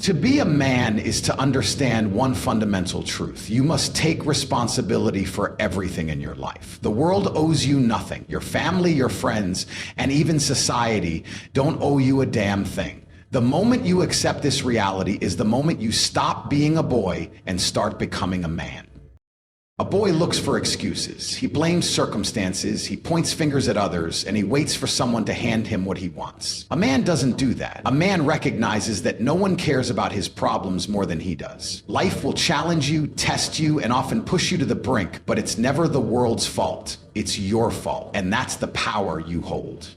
To be a man is to understand one fundamental truth. You must take responsibility for everything in your life. The world owes you nothing. Your family, your friends, and even society don't owe you a damn thing. The moment you accept this reality is the moment you stop being a boy and start becoming a man. A boy looks for excuses. He blames circumstances, he points fingers at others, and he waits for someone to hand him what he wants. A man doesn't do that. A man recognizes that no one cares about his problems more than he does. Life will challenge you, test you, and often push you to the brink, but it's never the world's fault. It's your fault, and that's the power you hold.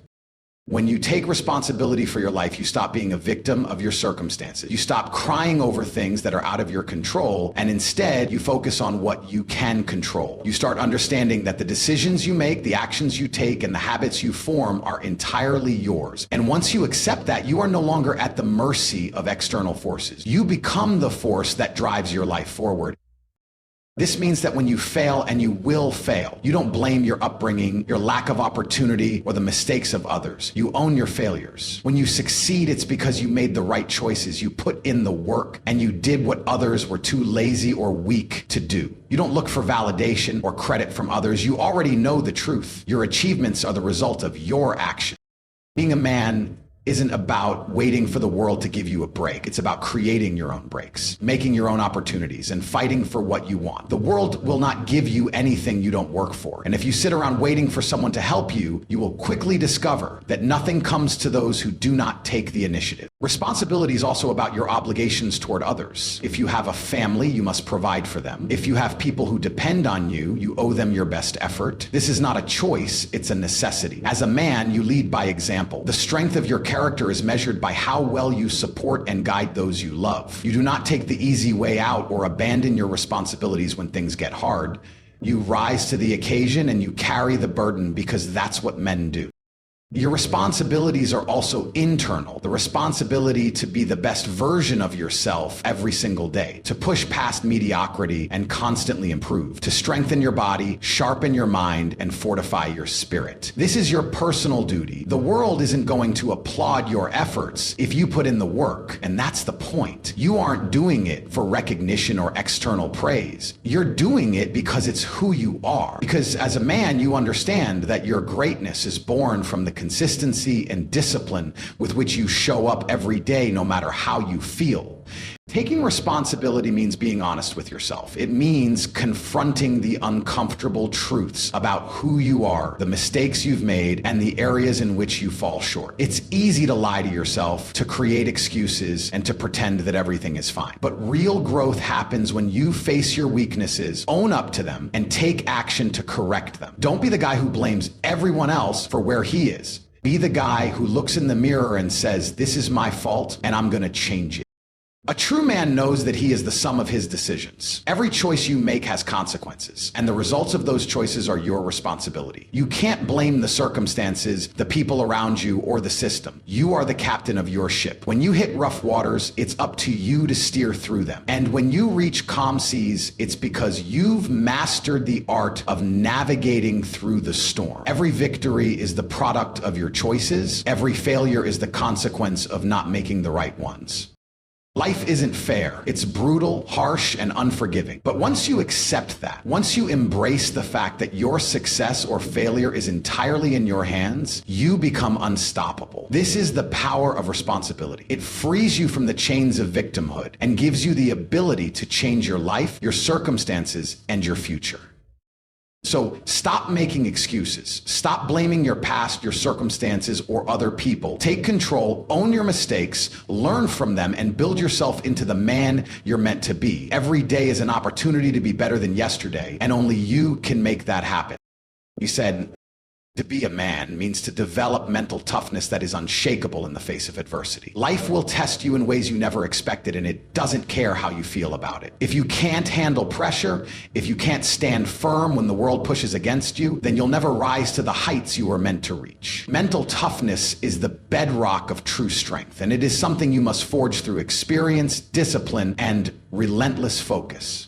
When you take responsibility for your life, you stop being a victim of your circumstances. You stop crying over things that are out of your control, and instead you focus on what you can control. You start understanding that the decisions you make, the actions you take, and the habits you form are entirely yours. And once you accept that, you are no longer at the mercy of external forces. You become the force that drives your life forward. This means that when you fail, and you will fail, you don't blame your upbringing, your lack of opportunity, or the mistakes of others. You own your failures. When you succeed, it's because you made the right choices. You put in the work, and you did what others were too lazy or weak to do. You don't look for validation or credit from others. You already know the truth. Your achievements are the result of your action. Being a man isn't about waiting for the world to give you a break. It's about creating your own breaks, making your own opportunities, and fighting for what you want. The world will not give you anything you don't work for. And if you sit around waiting for someone to help you, you will quickly discover that nothing comes to those who do not take the initiative. Responsibility is also about your obligations toward others. If you have a family, you must provide for them. If you have people who depend on you, you owe them your best effort. This is not a choice, it's a necessity. As a man, you lead by example. The strength of your character is measured by how well you support and guide those you love. You do not take the easy way out or abandon your responsibilities when things get hard. You rise to the occasion and you carry the burden because that's what men do. Your responsibilities are also internal. The responsibility to be the best version of yourself every single day, to push past mediocrity and constantly improve, to strengthen your body, sharpen your mind, and fortify your spirit. This is your personal duty. The world isn't going to applaud your efforts if you put in the work, and that's the point. You aren't doing it for recognition or external praise. You're doing it because it's who you are. Because as a man, you understand that your greatness is born from the consistency and discipline with which you show up every day, no matter how you feel. Taking responsibility means being honest with yourself. It means confronting the uncomfortable truths about who you are, the mistakes you've made, and the areas in which you fall short. It's easy to lie to yourself, to create excuses, and to pretend that everything is fine. But real growth happens when you face your weaknesses, own up to them, and take action to correct them. Don't be the guy who blames everyone else for where he is. Be the guy who looks in the mirror and says, "This is my fault, and I'm going to change it." A true man knows that he is the sum of his decisions. Every choice you make has consequences, and the results of those choices are your responsibility. You can't blame the circumstances, the people around you, or the system. You are the captain of your ship. When you hit rough waters, it's up to you to steer through them. And when you reach calm seas, it's because you've mastered the art of navigating through the storm. Every victory is the product of your choices. Every failure is the consequence of not making the right ones. Life isn't fair. It's brutal, harsh, and unforgiving. But once you accept that, once you embrace the fact that your success or failure is entirely in your hands, you become unstoppable. This is the power of responsibility. It frees you from the chains of victimhood and gives you the ability to change your life, your circumstances, and your future. So stop making excuses. Stop blaming your past, your circumstances, or other people. Take control, own your mistakes, learn from them, and build yourself into the man you're meant to be. Every day is an opportunity to be better than yesterday, and only you can make that happen. You said, to be a man means to develop mental toughness that is unshakable in the face of adversity. Life will test you in ways you never expected, and it doesn't care how you feel about it. If you can't handle pressure, if you can't stand firm when the world pushes against you, then you'll never rise to the heights you were meant to reach. Mental toughness is the bedrock of true strength, and it is something you must forge through experience, discipline, and relentless focus.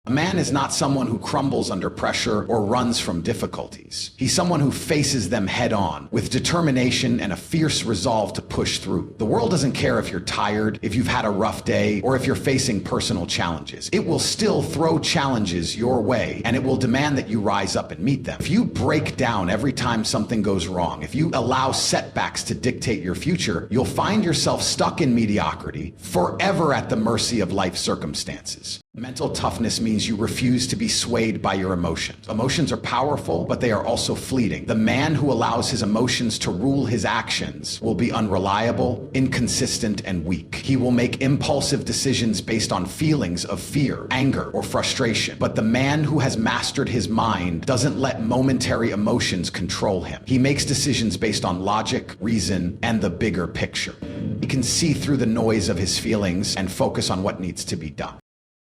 A man is not someone who crumbles under pressure or runs from difficulties. He's someone who faces them head on with determination and a fierce resolve to push through. The world doesn't care if you're tired, if you've had a rough day, or if you're facing personal challenges. It will still throw challenges your way, and it will demand that you rise up and meet them. If you break down every time something goes wrong, if you allow setbacks to dictate your future, you'll find yourself stuck in mediocrity, forever at the mercy of life circumstances. Mental toughness means you refuse to be swayed by your emotions. Emotions are powerful, but they are also fleeting. The man who allows his emotions to rule his actions will be unreliable, inconsistent, and weak. He will make impulsive decisions based on feelings of fear, anger, or frustration. But the man who has mastered his mind doesn't let momentary emotions control him. He makes decisions based on logic, reason, and the bigger picture. He can see through the noise of his feelings and focus on what needs to be done.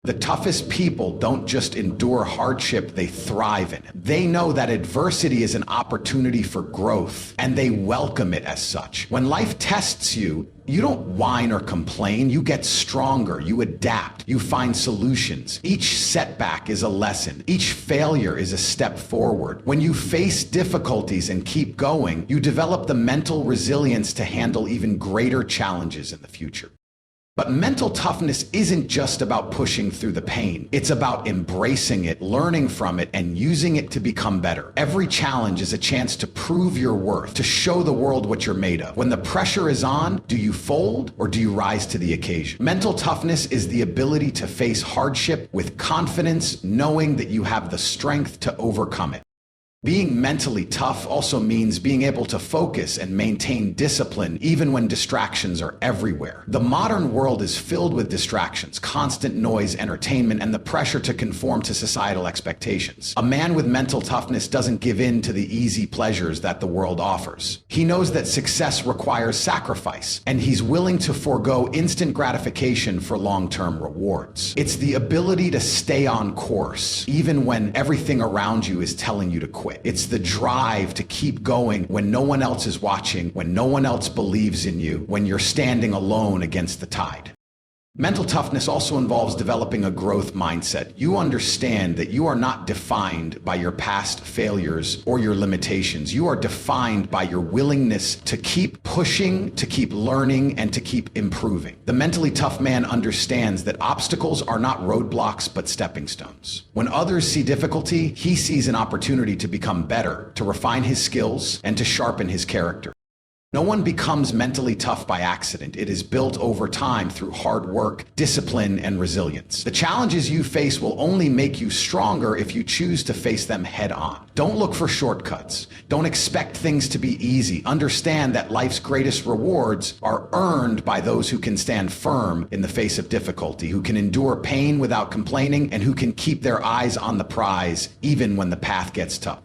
The toughest people don't just endure hardship, they thrive in it. They know that adversity is an opportunity for growth, and they welcome it as such. When life tests you, you don't whine or complain, you get stronger, you adapt, you find solutions. Each setback is a lesson, each failure is a step forward. When you face difficulties and keep going, you develop the mental resilience to handle even greater challenges in the future. But mental toughness isn't just about pushing through the pain. It's about embracing it, learning from it, and using it to become better. Every challenge is a chance to prove your worth, to show the world what you're made of. When the pressure is on, do you fold or do you rise to the occasion? Mental toughness is the ability to face hardship with confidence, knowing that you have the strength to overcome it. Being mentally tough also means being able to focus and maintain discipline even when distractions are everywhere. The modern world is filled with distractions, constant noise, entertainment, and the pressure to conform to societal expectations. A man with mental toughness doesn't give in to the easy pleasures that the world offers. He knows that success requires sacrifice, and he's willing to forego instant gratification for long-term rewards. It's the ability to stay on course, even when everything around you is telling you to quit. It's the drive to keep going when no one else is watching, when no one else believes in you, when you're standing alone against the tide. Mental toughness also involves developing a growth mindset. You understand that you are not defined by your past failures or your limitations. You are defined by your willingness to keep pushing, to keep learning, and to keep improving. The mentally tough man understands that obstacles are not roadblocks, but stepping stones. When others see difficulty, he sees an opportunity to become better, to refine his skills, and to sharpen his character. No one becomes mentally tough by accident. It is built over time through hard work, discipline, and resilience. The challenges you face will only make you stronger if you choose to face them head on. Don't look for shortcuts. Don't expect things to be easy. Understand that life's greatest rewards are earned by those who can stand firm in the face of difficulty, who can endure pain without complaining, and who can keep their eyes on the prize even when the path gets tough.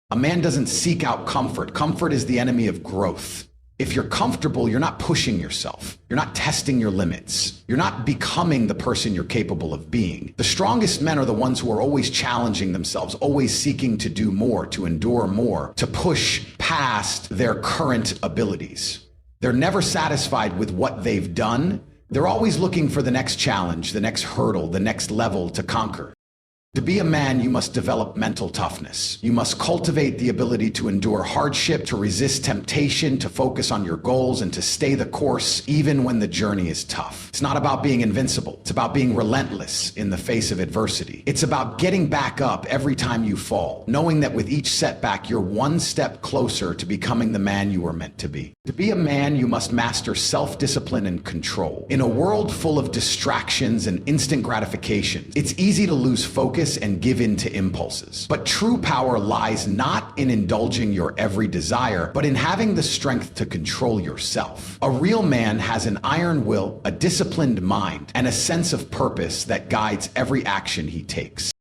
A man doesn't seek out comfort. Comfort is the enemy of growth. If you're comfortable, you're not pushing yourself. You're not testing your limits. You're not becoming the person you're capable of being. The strongest men are the ones who are always challenging themselves, always seeking to do more, to endure more, to push past their current abilities. They're never satisfied with what they've done. They're always looking for the next challenge, the next hurdle, the next level to conquer. To be a man, you must develop mental toughness. You must cultivate the ability to endure hardship, to resist temptation, to focus on your goals, and to stay the course even when the journey is tough. It's not about being invincible. It's about being relentless in the face of adversity. It's about getting back up every time you fall, knowing that with each setback, you're one step closer to becoming the man you were meant to be. To be a man, you must master self-discipline and control. In a world full of distractions and instant gratification, it's easy to lose focus and give in to impulses. But true power lies not in indulging your every desire, but in having the strength to control yourself. A real man has an iron will, a disciplined mind, and a sense of purpose that guides every action he takes.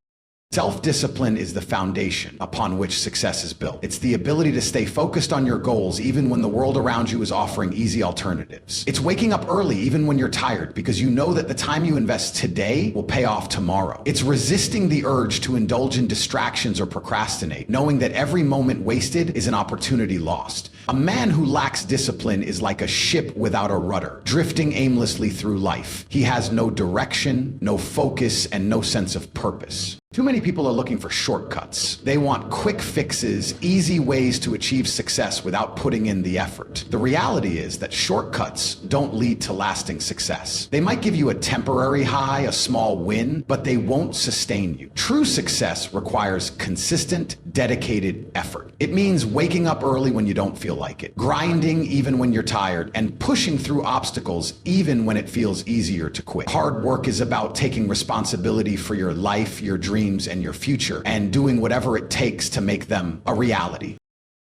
Self-discipline is the foundation upon which success is built. It's the ability to stay focused on your goals even when the world around you is offering easy alternatives. It's waking up early even when you're tired because you know that the time you invest today will pay off tomorrow. It's resisting the urge to indulge in distractions or procrastinate, knowing that every moment wasted is an opportunity lost. A man who lacks discipline is like a ship without a rudder, drifting aimlessly through life. He has no direction, no focus, and no sense of purpose. Too many people are looking for shortcuts. They want quick fixes, easy ways to achieve success without putting in the effort. The reality is that shortcuts don't lead to lasting success. They might give you a temporary high, a small win, but they won't sustain you. True success requires consistent, dedicated effort. It means waking up early when you don't feel like it, grinding even when you're tired, and pushing through obstacles even when it feels easier to quit. Hard work is about taking responsibility for your life, your dreams, and your future, and doing whatever it takes to make them a reality.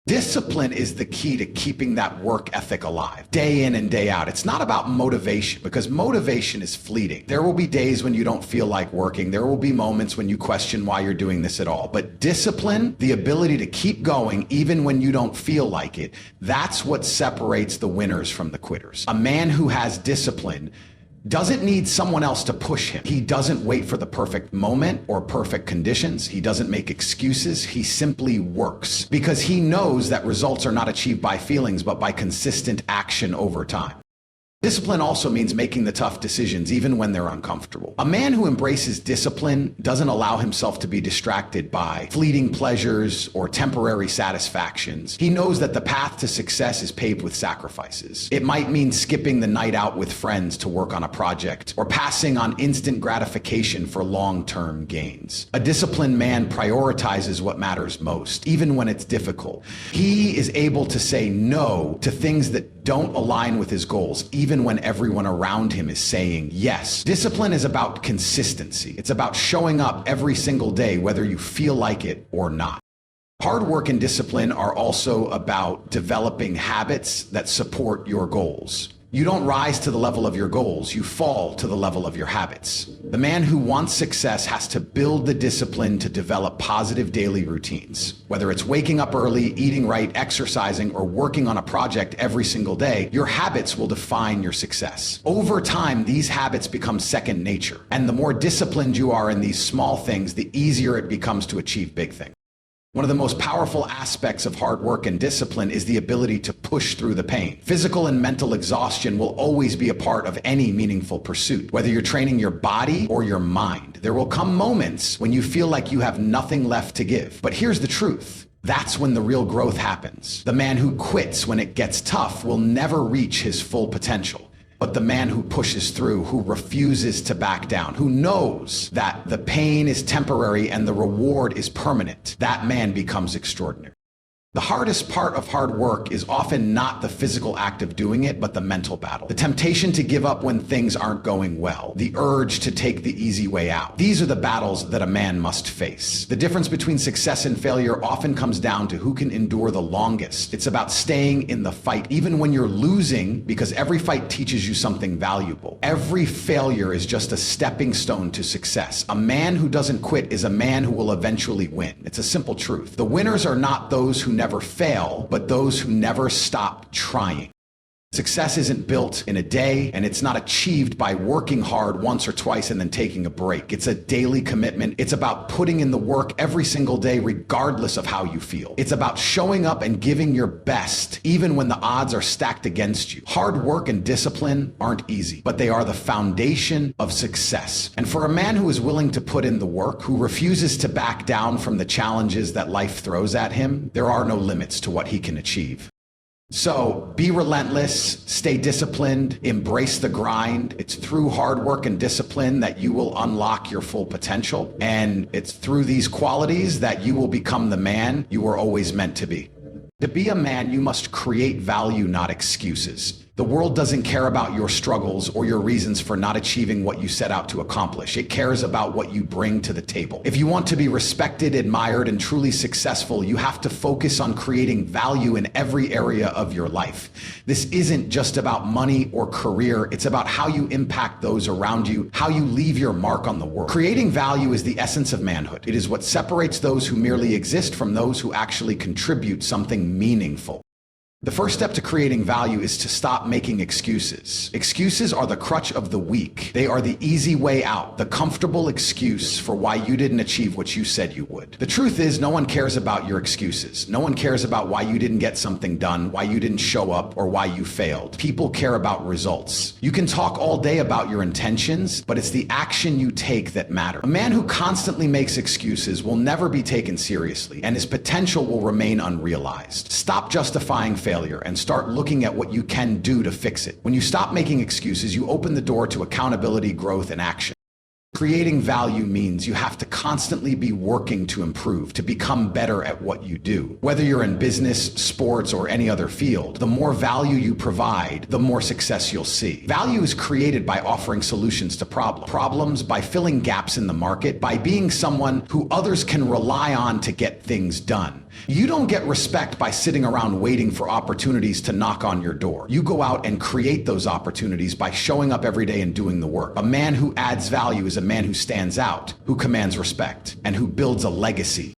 Discipline is the key to keeping that work ethic alive, day in and day out. It's not about motivation, because motivation is fleeting. There will be days when you don't feel like working. There will be moments when you question why you're doing this at all. But discipline, the ability to keep going even when you don't feel like it, that's what separates the winners from the quitters. A man who has discipline doesn't need someone else to push him. He doesn't wait for the perfect moment or perfect conditions. He doesn't make excuses. He simply works because he knows that results are not achieved by feelings, but by consistent action over time. Discipline also means making the tough decisions even when they're uncomfortable. A man who embraces discipline doesn't allow himself to be distracted by fleeting pleasures or temporary satisfactions. He knows that the path to success is paved with sacrifices. It might mean skipping the night out with friends to work on a project or passing on instant gratification for long-term gains. A disciplined man prioritizes what matters most, even when it's difficult. He is able to say no to things that don't align with his goals, even when everyone around him is saying yes. Discipline is about consistency. It's about showing up every single day, whether you feel like it or not. Hard work and discipline are also about developing habits that support your goals. You don't rise to the level of your goals, you fall to the level of your habits. The man who wants success has to build the discipline to develop positive daily routines. Whether it's waking up early, eating right, exercising, or working on a project every single day, your habits will define your success. Over time, these habits become second nature. And the more disciplined you are in these small things, the easier it becomes to achieve big things. One of the most powerful aspects of hard work and discipline is the ability to push through the pain. Physical and mental exhaustion will always be a part of any meaningful pursuit, whether you're training your body or your mind. There will come moments when you feel like you have nothing left to give. But here's the truth. That's when the real growth happens. The man who quits when it gets tough will never reach his full potential. But the man who pushes through, who refuses to back down, who knows that the pain is temporary and the reward is permanent, that man becomes extraordinary. The hardest part of hard work is often not the physical act of doing it, but the mental battle. The temptation to give up when things aren't going well. The urge to take the easy way out. These are the battles that a man must face. The difference between success and failure often comes down to who can endure the longest. It's about staying in the fight, even when you're losing, because every fight teaches you something valuable. Every failure is just a stepping stone to success. A man who doesn't quit is a man who will eventually win. It's a simple truth. The winners are not those who never fail, but those who never stop trying. Success isn't built in a day, and it's not achieved by working hard once or twice and then taking a break. It's a daily commitment. It's about putting in the work every single day, regardless of how you feel. It's about showing up and giving your best, even when the odds are stacked against you. Hard work and discipline aren't easy, but they are the foundation of success. And for a man who is willing to put in the work, who refuses to back down from the challenges that life throws at him, there are no limits to what he can achieve. So be relentless, stay disciplined, embrace the grind. It's through hard work and discipline that you will unlock your full potential. And it's through these qualities that you will become the man you were always meant to be. To be a man, you must create value, not excuses. The world doesn't care about your struggles or your reasons for not achieving what you set out to accomplish. It cares about what you bring to the table. If you want to be respected, admired, and truly successful, you have to focus on creating value in every area of your life. This isn't just about money or career. It's about how you impact those around you, how you leave your mark on the world. Creating value is the essence of manhood. It is what separates those who merely exist from those who actually contribute something meaningful. The first step to creating value is to stop making excuses. Excuses are the crutch of the weak. They are the easy way out, the comfortable excuse for why you didn't achieve what you said you would. The truth is, no one cares about your excuses. No one cares about why you didn't get something done, why you didn't show up, or why you failed. People care about results. You can talk all day about your intentions, but it's the action you take that matters. A man who constantly makes excuses will never be taken seriously, and his potential will remain unrealized. Stop justifying failure and start looking at what you can do to fix it. When you stop making excuses, you open the door to accountability, growth, and action. Creating value means you have to constantly be working to improve, to become better at what you do. Whether you're in business, sports, or any other field, the more value you provide, the more success you'll see. Value is created by offering solutions to problems, by filling gaps in the market, by being someone who others can rely on to get things done. You don't get respect by sitting around waiting for opportunities to knock on your door. You go out and create those opportunities by showing up every day and doing the work. A man who adds value is a man who stands out, who commands respect, and who builds a legacy.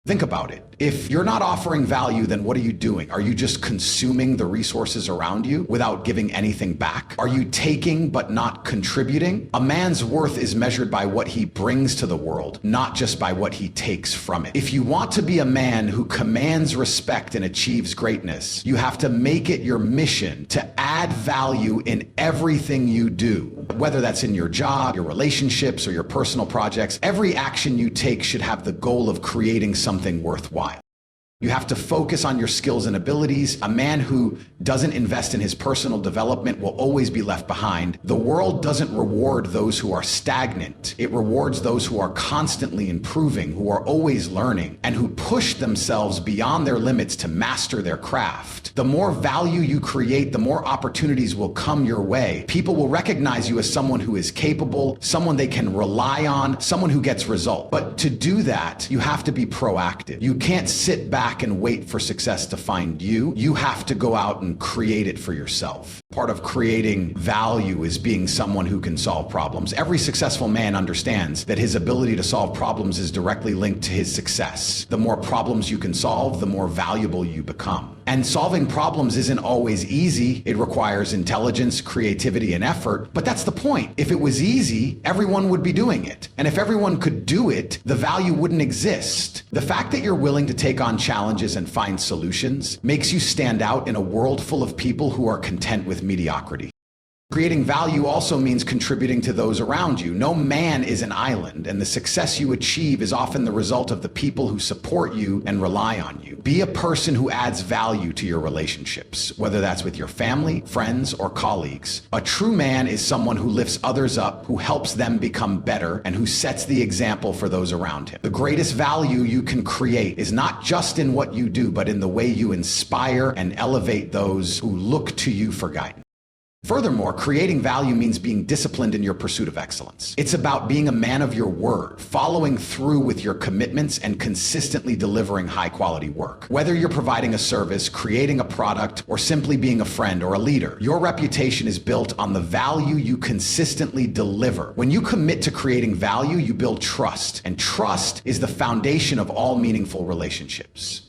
Think about it. If you're not offering value, then what are you doing? Are you just consuming the resources around you without giving anything back? Are you taking but not contributing? A man's worth is measured by what he brings to the world, not just by what he takes from it. If you want to be a man who commands respect and achieves greatness, you have to make it your mission to add value in everything you do. Whether that's in your job, your relationships, or your personal projects, every action you take should have the goal of creating something worthwhile. You have to focus on your skills and abilities. A man who doesn't invest in his personal development will always be left behind. The world doesn't reward those who are stagnant. It rewards those who are constantly improving, who are always learning, and who push themselves beyond their limits to master their craft. The more value you create, the more opportunities will come your way. People will recognize you as someone who is capable, someone they can rely on, someone who gets results. But to do that, you have to be proactive. You can't sit back and wait for success to find you. You have to go out and create it for yourself. Part of creating value is being someone who can solve problems. Every successful man understands that his ability to solve problems is directly linked to his success. The more problems you can solve, the more valuable you become. And solving problems isn't always easy. It requires intelligence, creativity, and effort. But that's the point. If it was easy, everyone would be doing it. And if everyone could do it, the value wouldn't exist. The fact that you're willing to take on challenges and find solutions makes you stand out in a world full of people who are content with mediocrity. Creating value also means contributing to those around you. No man is an island, and the success you achieve is often the result of the people who support you and rely on you. Be a person who adds value to your relationships, whether that's with your family, friends, or colleagues. A true man is someone who lifts others up, who helps them become better, and who sets the example for those around him. The greatest value you can create is not just in what you do, but in the way you inspire and elevate those who look to you for guidance. Furthermore, creating value means being disciplined in your pursuit of excellence. It's about being a man of your word, following through with your commitments, and consistently delivering high-quality work. Whether you're providing a service, creating a product, or simply being a friend or a leader, your reputation is built on the value you consistently deliver. When you commit to creating value, you build trust, and trust is the foundation of all meaningful relationships.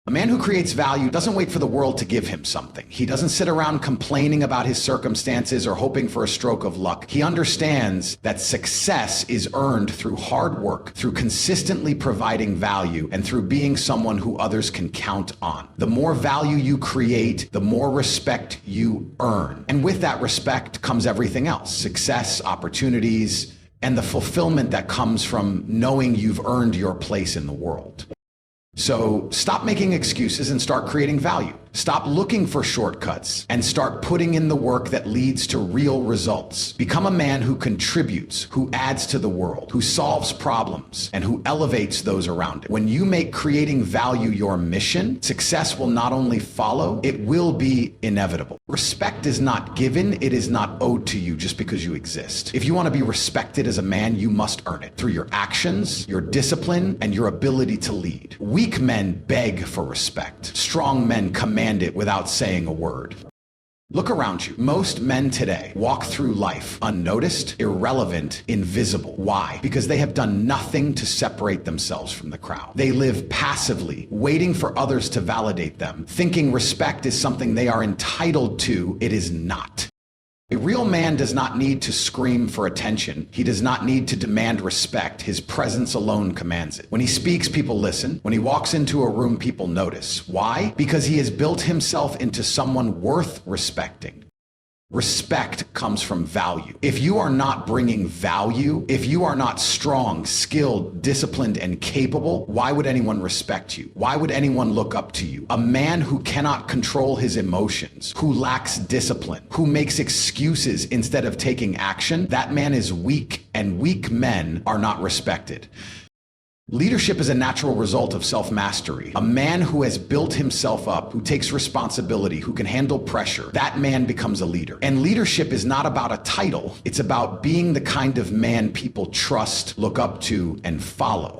A man who creates value doesn't wait for the world to give him something. He doesn't sit around complaining about his circumstances or hoping for a stroke of luck. He understands that success is earned through hard work, through consistently providing value, and through being someone who others can count on. The more value you create, the more respect you earn. And with that respect comes everything else: success, opportunities, and the fulfillment that comes from knowing you've earned your place in the world. So stop making excuses and start creating value. Stop looking for shortcuts and start putting in the work that leads to real results. Become a man who contributes, who adds to the world, who solves problems, and who elevates those around it. When you make creating value your mission, success will not only follow, it will be inevitable. Respect is not given, it is not owed to you just because you exist. If you want to be respected as a man, you must earn it through your actions, your discipline, and your ability to lead. Weak men beg for respect. Strong men command it without saying a word. Look around you. Most men today walk through life unnoticed, irrelevant, invisible. Why? Because they have done nothing to separate themselves from the crowd. They live passively, waiting for others to validate them, thinking respect is something they are entitled to. It is not. A real man does not need to scream for attention. He does not need to demand respect. His presence alone commands it. When he speaks, people listen. When he walks into a room, people notice. Why? Because he has built himself into someone worth respecting. Respect comes from value. If you are not bringing value, if you are not strong, skilled, disciplined, and capable, why would anyone respect you? Why would anyone look up to you? A man who cannot control his emotions, who lacks discipline, who makes excuses instead of taking action, that man is weak, and weak men are not respected. Leadership is a natural result of self-mastery. A man who has built himself up, who takes responsibility, who can handle pressure, that man becomes a leader. And leadership is not about a title. It's about being the kind of man people trust, look up to, and follow.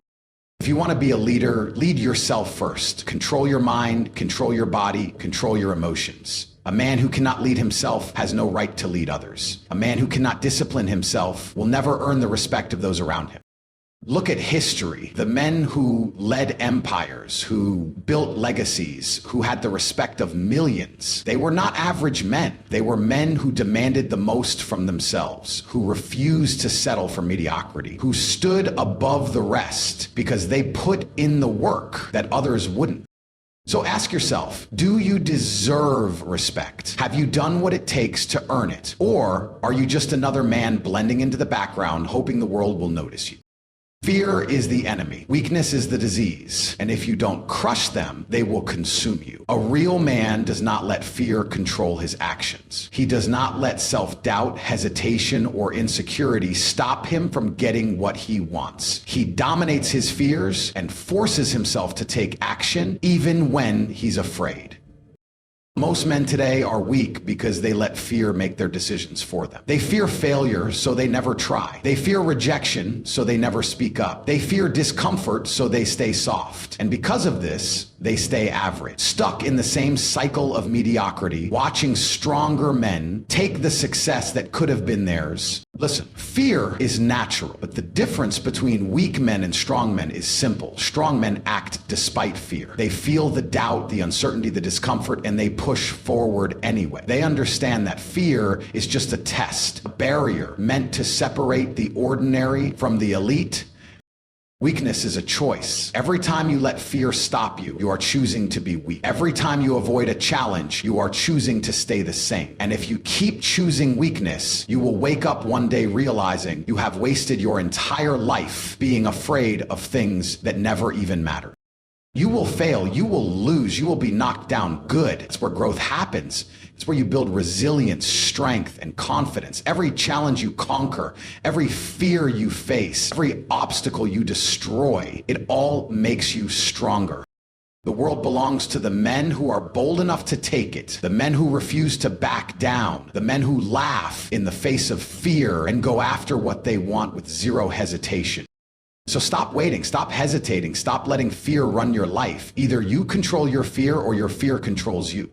If you want to be a leader, lead yourself first. Control your mind, control your body, control your emotions. A man who cannot lead himself has no right to lead others. A man who cannot discipline himself will never earn the respect of those around him. Look at history. The men who led empires, who built legacies, who had the respect of millions, they were not average men. They were men who demanded the most from themselves, who refused to settle for mediocrity, who stood above the rest because they put in the work that others wouldn't. So ask yourself, do you deserve respect? Have you done what it takes to earn it? Or are you just another man blending into the background, hoping the world will notice you? Fear is the enemy. Weakness is the disease. And if you don't crush them, they will consume you. A real man does not let fear control his actions. He does not let self-doubt, hesitation, or insecurity stop him from getting what he wants. He dominates his fears and forces himself to take action even when he's afraid. Most men today are weak because they let fear make their decisions for them. They fear failure, so they never try. They fear rejection, so they never speak up. They fear discomfort, so they stay soft. And because of this, they stay average, stuck in the same cycle of mediocrity, watching stronger men take the success that could have been theirs. Listen, fear is natural, but the difference between weak men and strong men is simple. Strong men act despite fear. They feel the doubt, the uncertainty, the discomfort, and they push forward anyway. They understand that fear is just a test, a barrier meant to separate the ordinary from the elite. Weakness is a choice. Every time you let fear stop you, you are choosing to be weak. Every time you avoid a challenge, you are choosing to stay the same. And if you keep choosing weakness, you will wake up one day realizing you have wasted your entire life being afraid of things that never even matter. You will fail, you will lose, you will be knocked down. Good. It's where growth happens. It's where you build resilience, strength, and confidence. Every challenge you conquer, every fear you face, every obstacle you destroy, it all makes you stronger. The world belongs to the men who are bold enough to take it, the men who refuse to back down, the men who laugh in the face of fear and go after what they want with zero hesitation. So stop waiting, stop hesitating, stop letting fear run your life. Either you control your fear or your fear controls you.